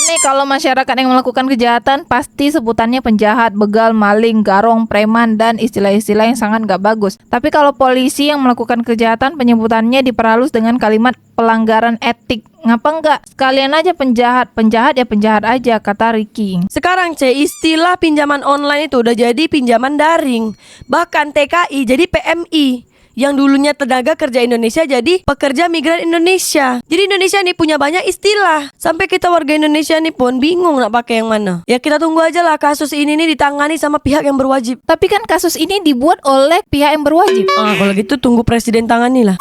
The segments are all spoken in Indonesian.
nih kalau masyarakat yang melakukan kejahatan pasti sebutannya penjahat, begal, maling, garong, preman, dan istilah-istilah yang sangat gak bagus. Tapi kalau polisi yang melakukan kejahatan penyebutannya diperhalus dengan kalimat pelanggaran etik. Ngapa enggak? Sekalian aja penjahat ya penjahat aja, kata Ricky. Sekarang istilah pinjaman online itu udah jadi pinjaman daring. Bahkan TKI jadi PMI. Yang dulunya tenaga kerja Indonesia jadi pekerja migran Indonesia. Jadi Indonesia nih punya banyak istilah. Sampai kita warga Indonesia nih pun bingung nak pakai yang mana. Ya kita tunggu aja lah kasus ini nih ditangani sama pihak yang berwajib. Tapi kan kasus ini dibuat oleh pihak yang berwajib. Kalau gitu tunggu presiden tangani lah.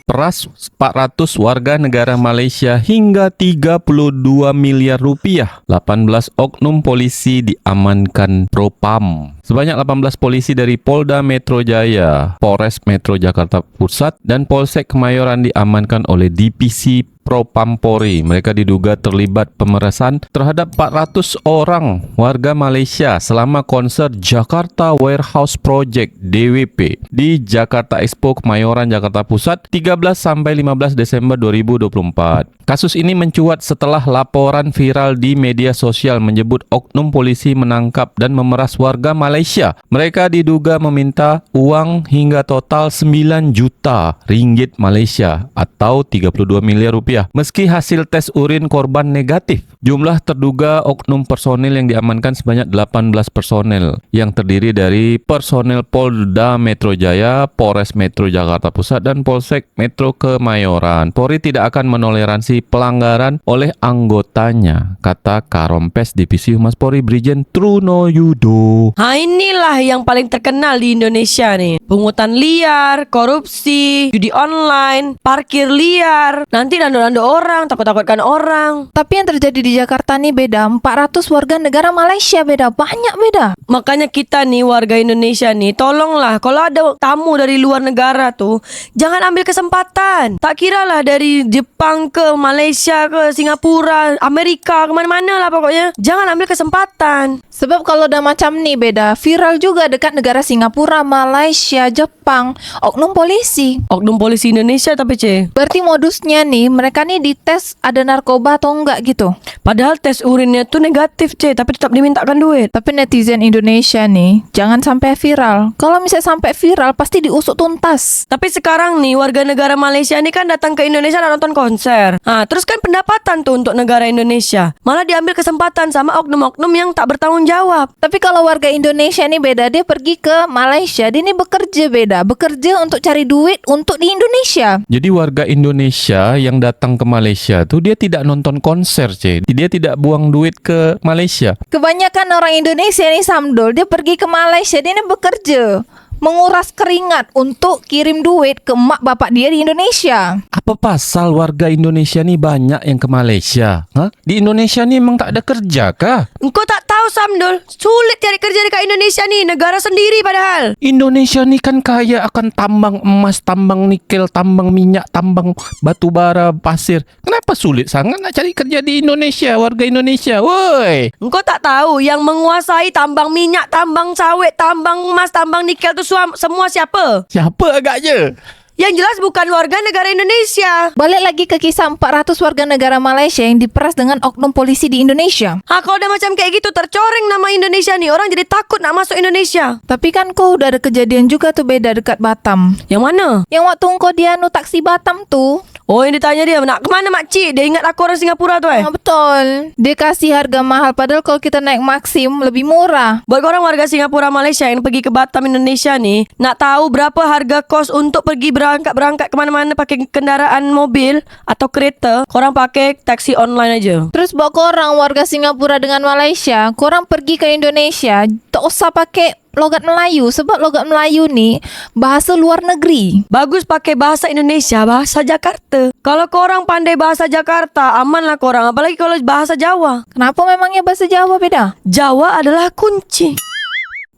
Peras 400 warga negara Malaysia hingga 32 miliar rupiah. 18 oknum polisi diamankan Propam. Sebanyak 18 polisi dari Polda Metro Jaya, Polres Metro Jakarta Pusat, dan Polsek Kemayoran diamankan oleh DPC Propam Polri. Mereka diduga terlibat pemerasan terhadap 400 orang warga Malaysia selama konser Jakarta Warehouse Project (DWP) di Jakarta Expo Kemayoran Jakarta Pusat 13 sampai 15 Desember 2024. Kasus ini mencuat setelah laporan viral di media sosial menyebut oknum polisi menangkap dan memeras warga Malaysia. Mereka diduga meminta uang hingga total 9 juta ringgit Malaysia atau 32 miliar rupiah. Meski hasil tes urin korban negatif, jumlah terduga oknum personil yang diamankan sebanyak 18 personel yang terdiri dari personel Polda Metro Jaya, Polres Metro Jakarta Pusat, dan Polsek Metro Kemayoran. Polri tidak akan menoleransi pelanggaran oleh anggotanya, kata Karompes Divisi Humas Polri Brigjen Truno Yudo. Inilah yang paling terkenal di Indonesia nih. Pungutan liar, korupsi, judi online, parkir liar. Nanti dando orang, takut-takutkan orang. Tapi yang terjadi di Jakarta nih beda. 400 warga negara Malaysia beda. Banyak beda. Makanya kita nih warga Indonesia nih, tolonglah kalau ada tamu dari luar negara tuh, jangan ambil kesempatan. Tak kira lah dari Jepang ke Malaysia ke Singapura, Amerika, kemana-mana lah pokoknya. Jangan ambil kesempatan. Sebab kalau udah macam nih beda, viral juga dekat negara Singapura, Malaysia, Jepang, oknum polisi. Oknum polisi Indonesia tapi Berarti modusnya nih, mereka nih dites ada narkoba atau enggak gitu. Padahal tes urinnya tuh negatif tapi tetap dimintakan duit. Tapi netizen Indonesia nih, jangan sampai viral. Kalau misalnya sampai viral, pasti diusut tuntas. Tapi sekarang nih warga negara Malaysia nih kan datang ke Indonesia dan nonton konser. Terus kan pendapatan tuh untuk negara Indonesia. Malah diambil kesempatan sama oknum-oknum yang tak bertanggung jawab. Tapi kalau warga Indonesia nih beda, dia pergi ke Malaysia, dia nih bekerja beda. Bekerja untuk cari duit untuk di Indonesia. Jadi warga Indonesia yang datang ke Malaysia tuh dia tidak nonton konser, dia tidak buang duit ke Malaysia. Kebanyakan orang Indonesia nih Samdol, dia pergi ke Malaysia, dia nih bekerja, menguras keringat untuk kirim duit ke mak bapak dia di Indonesia. Apa pasal warga Indonesia nih banyak yang ke Malaysia? Di Indonesia nih emang tak ada kerja kah? Engkau tak tahu Samdol, sulit cari kerja dekat Indonesia nih, negara sendiri padahal. Indonesia nih kan kaya akan tambang emas, tambang nikel, tambang minyak, tambang batu bara, pasir. Kenapa sulit sangat nak cari kerja di Indonesia, warga Indonesia? Woi. Engkau tak tahu yang menguasai tambang minyak, tambang sawit, tambang emas, tambang nikel tu semua siapa? Siapa agaknya? Yang jelas bukan warga negara Indonesia. Balik lagi ke kisah 400 warga negara Malaysia yang diperas dengan oknum polisi di Indonesia. Kalau udah macam kayak gitu tercoreng nama Indonesia nih, orang jadi takut nak masuk Indonesia. Tapi kan kau udah ada kejadian juga tuh beda dekat Batam. Yang mana? Yang waktu engkau dia taksi Batam tuh. Oh, yang ditanya dia, nak kemana makcik? Dia ingat aku orang Singapura tuh betul. Dia kasih harga mahal, padahal kalau kita naik Maxim lebih murah. Buat orang warga Singapura Malaysia yang pergi ke Batam Indonesia nih, nak tahu berapa harga kos untuk pergi berangkat kemana-mana pakai kendaraan mobil atau kereta, korang pakai taksi online aja. Terus buat korang warga Singapura dengan Malaysia, korang pergi ke Indonesia, tak usah pakai logat Melayu, sebab logat Melayu ni bahasa luar negeri. Bagus pakai bahasa Indonesia, bahasa Jakarta. Kalau korang pandai bahasa Jakarta, amanlah korang. Apalagi kalau bahasa Jawa. Kenapa memangnya bahasa Jawa beda? Jawa adalah kunci.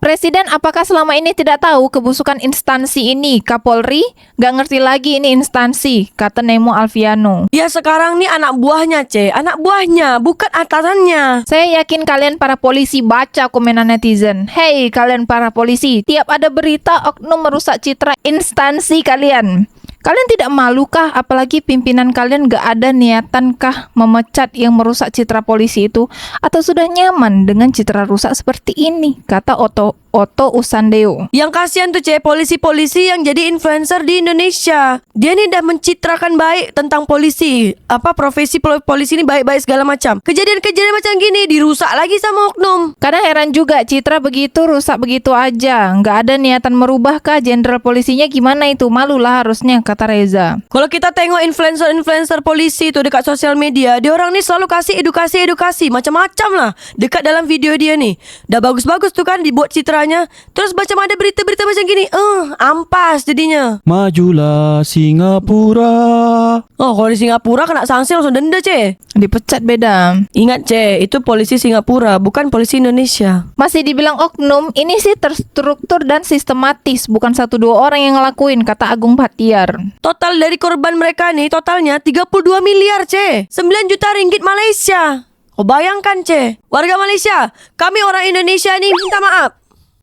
Presiden apakah selama ini tidak tahu kebusukan instansi ini? Kapolri gak ngerti lagi ini instansi, kata Nemo Alfiano. Ya sekarang nih anak buahnya, anak buahnya, bukan atasannya. Saya yakin kalian para polisi baca komenan netizen. Hei kalian para polisi, tiap ada berita oknum merusak citra instansi kalian. Kalian tidak malukah, apalagi pimpinan kalian gak ada niatankah memecat yang merusak citra polisi itu? Atau sudah nyaman dengan citra rusak seperti ini? Kata Otto Usandeo. Yang kasihan tuh polisi-polisi yang jadi influencer di Indonesia. Dia nih udah mencitrakan baik tentang polisi. Profesi polisi ini baik-baik segala macam. Kejadian-kejadian macam gini dirusak lagi sama oknum. Kadang heran juga, citra begitu rusak begitu aja. Nggak ada niatan merubahkah jenderal polisinya, gimana itu? Malulah harusnya, kata Reza. Kalau kita tengok influencer-influencer polisi itu dekat sosial media, dia orang nih selalu kasih edukasi macam-macam lah dekat dalam video dia nih. Dah bagus-bagus tuh kan dibuat citranya. Terus macam ada berita-berita macam gini, ampas jadinya. Majulah Singapura. Oh, kalau di Singapura kena sanksi langsung denda, Dipecat beda. Ingat, itu polisi Singapura, bukan polisi Indonesia. Masih dibilang oknum, ini sih terstruktur dan sistematis, bukan 1-2 orang yang ngelakuin, kata Agung Bhatiar. Total dari korban mereka nih, totalnya 32 miliar, 9 juta ringgit Malaysia. Kau bayangkan, warga Malaysia, kami orang Indonesia nih minta maaf.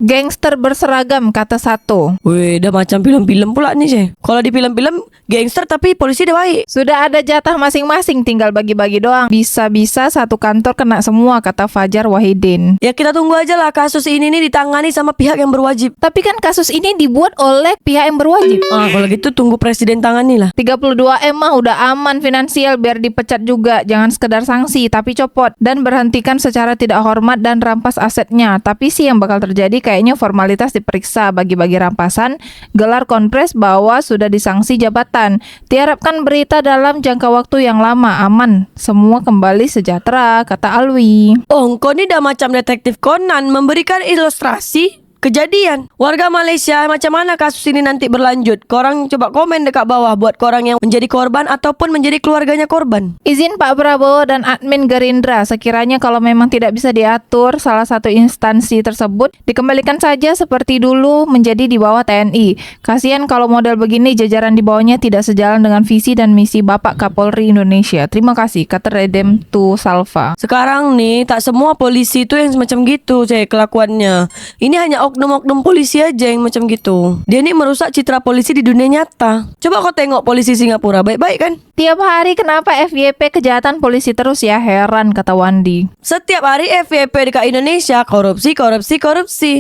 Gangster berseragam, kata satu. Wih, dah macam film-film pula nih, Kalau di film-film gangster tapi polisi dah baik. Sudah ada jatah masing-masing, tinggal bagi-bagi doang. Bisa-bisa satu kantor kena semua, kata Fajar Wahidin. Ya kita tunggu aja lah kasus ini nih ditangani sama pihak yang berwajib. Tapi kan kasus ini dibuat oleh pihak yang berwajib. Kalau gitu tunggu presiden tangani lah. 32M mah udah aman finansial, biar dipecat juga. Jangan sekedar sanksi, tapi copot. Dan berhentikan secara tidak hormat dan rampas asetnya. Tapi sih yang bakal terjadi kayaknya formalitas diperiksa, bagi-bagi rampasan, gelar konpres bahwa sudah disanksi jabatan. Diharapkan berita dalam jangka waktu yang lama aman. Semua kembali sejahtera, kata Alwi. Oh, kau ni dah macam detektif Conan memberikan ilustrasi kejadian. Warga Malaysia, macam mana kasus ini nanti berlanjut? Korang coba komen dekat bawah buat korang yang menjadi korban ataupun menjadi keluarganya korban. Izin Pak Prabowo dan admin Gerindra, sekiranya kalau memang tidak bisa diatur salah satu instansi tersebut, dikembalikan saja seperti dulu menjadi di bawah TNI. Kasihan kalau model begini jajaran di bawahnya tidak sejalan dengan visi dan misi Bapak Kapolri Indonesia. Terima kasih, kata Redemptu Salva. Sekarang nih, tak semua polisi itu yang semacam gitu, kelakuannya. Ini hanya oknum-oknum polisi aja yang macam gitu. Dia nih merusak citra polisi di dunia nyata. Coba kau tengok polisi Singapura, baik-baik kan? Tiap hari kenapa FYP kejahatan polisi terus ya, heran, kata Wandi. Setiap hari FYP dekat Indonesia korupsi.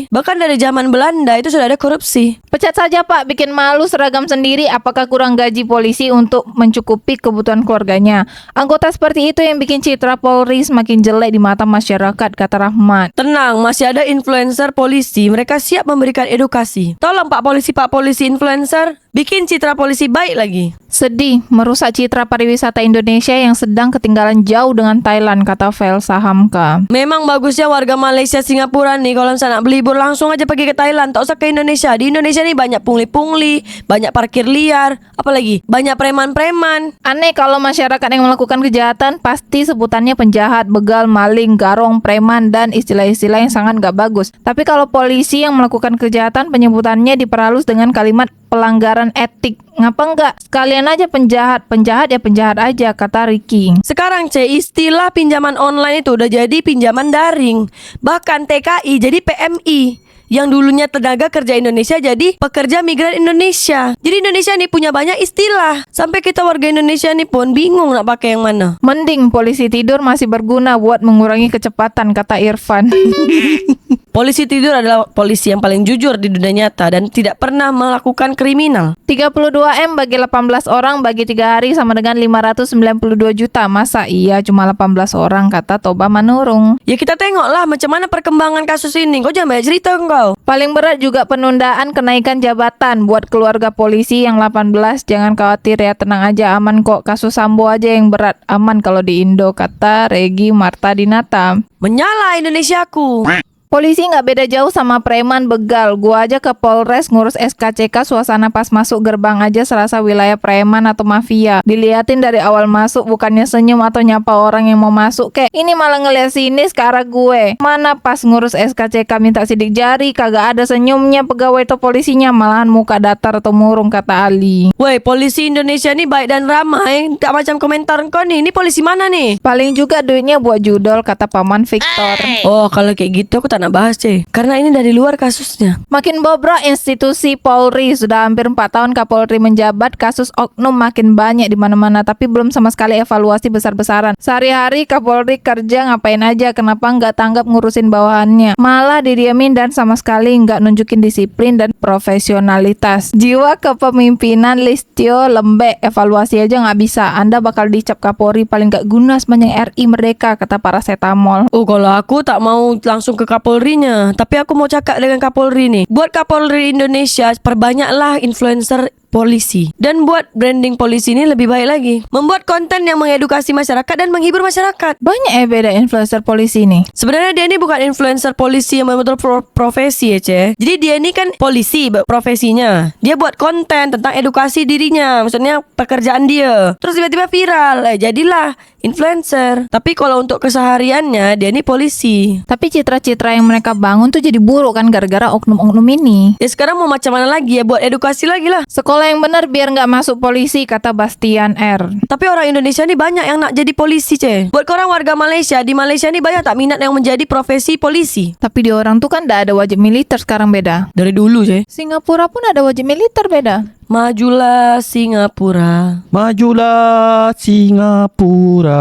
Bahkan dari zaman Belanda itu sudah ada korupsi. Pecat saja Pak, bikin malu seragam sendiri. Apakah kurang gaji polisi untuk mencukupi kebutuhan keluarganya? Anggota seperti itu yang bikin citra Polri semakin jelek di mata masyarakat, kata Rahmat. Tenang, masih ada influencer polisi. Mereka siap memberikan edukasi. Tolong Pak polisi influencer, bikin citra polisi baik lagi. Sedih, merusak citra pariwisata Indonesia yang sedang ketinggalan jauh dengan Thailand, kata Velsa Hamka. Memang bagusnya warga Malaysia Singapura nih kalau misalnya nak berlibur langsung aja pergi ke Thailand, tak usah ke Indonesia. Di Indonesia nih banyak pungli-pungli, banyak parkir liar, apalagi banyak preman-preman. Aneh kalau masyarakat yang melakukan kejahatan pasti sebutannya penjahat, begal, maling, garong, preman, dan istilah-istilah yang sangat gak bagus. Tapi kalau polisi yang melakukan kejahatan penyebutannya diperhalus dengan kalimat pelanggaran etik. Ngapa enggak? Sekalian aja penjahat ya penjahat aja, kata Ricky. Sekarang istilah pinjaman online itu udah jadi pinjaman daring. Bahkan TKI jadi PMI. Yang dulunya tenaga kerja Indonesia jadi pekerja migran Indonesia. Jadi Indonesia nih punya banyak istilah. Sampai kita warga Indonesia nih pun bingung nak pakai yang mana. Mending polisi tidur masih berguna buat mengurangi kecepatan, kata Irfan. Polisi tidur adalah polisi yang paling jujur di dunia nyata dan tidak pernah melakukan kriminal. 32M bagi 18 orang bagi 3 hari sama dengan 592 juta. Masa iya cuma 18 orang, kata Toba Manurung. Ya kita tengoklah macam mana perkembangan kasus ini. Kau jangan banyak cerita kau. Paling berat juga penundaan kenaikan jabatan buat keluarga polisi yang 18. Jangan khawatir ya, tenang aja, aman kok. Kasus Sambo aja yang berat, aman kalau di Indo, kata Regi Marta Dinata. Menyala Indonesiaku. Polisi nggak beda jauh sama preman begal. Gua aja ke Polres ngurus SKCK, suasana pas masuk gerbang aja serasa wilayah preman atau mafia. Diliatin dari awal masuk, bukannya senyum atau nyapa orang yang mau masuk kek. Ini malah ngeliat sinis ke arah gue. Mana pas ngurus SKCK minta sidik jari, kagak ada senyumnya pegawai atau polisinya, malahan muka datar atau murung, kata Ali. Woi, polisi Indonesia nih baik dan ramah, gak macam komentar kau nih. Ini polisi mana nih? Paling juga duitnya buat judol, kata Paman Victor. Oh, kalau kayak gitu aku tak nak bahas, karena ini dari luar kasusnya. Makin bobrok institusi Polri. Sudah hampir 4 tahun Kapolri menjabat, kasus oknum makin banyak di mana-mana, tapi belum sama sekali evaluasi besar-besaran. Sehari-hari Kapolri kerja ngapain aja, kenapa nggak tanggap ngurusin bawahannya? Malah didiamin dan sama sekali nggak nunjukin disiplin dan profesionalitas. Jiwa kepemimpinan Listio lembek, evaluasi aja nggak bisa. Anda bakal dicap Kapolri paling nggak guna sepanjang RI merdeka, kata paracetamol. Oh, kalau aku tak mau langsung ke Kapolrinya, tapi aku mau cakap dengan Kapolri nih. Buat Kapolri Indonesia, perbanyaklah influencer polisi. Dan buat branding polisi ini lebih baik lagi. Membuat konten yang mengedukasi masyarakat dan menghibur masyarakat. Banyak beda influencer polisi nih. Sebenarnya dia ini bukan influencer polisi yang betul-betul profesi ya, Ceh. Jadi dia ini kan polisi profesinya. Dia buat konten tentang edukasi dirinya, maksudnya pekerjaan dia. Terus tiba-tiba viral, jadilah influencer. Tapi kalau untuk kesehariannya dia ini polisi. Tapi citra-citra yang mereka bangun tuh jadi buruk kan gara-gara oknum-oknum ini. Ya sekarang mau macam mana lagi ya, buat edukasi lagi lah. Sekolah yang benar biar nggak masuk polisi, kata Bastian R. Tapi orang Indonesia nih banyak yang nak jadi polisi, Ceh. Buat korang warga Malaysia, di Malaysia nih banyak tak minat yang menjadi profesi polisi. Tapi di orang tuh kan nggak ada wajib militer, sekarang beda. Dari dulu, Ceh. Singapura pun ada wajib militer, beda. Majulah Singapura. Majulah Singapura.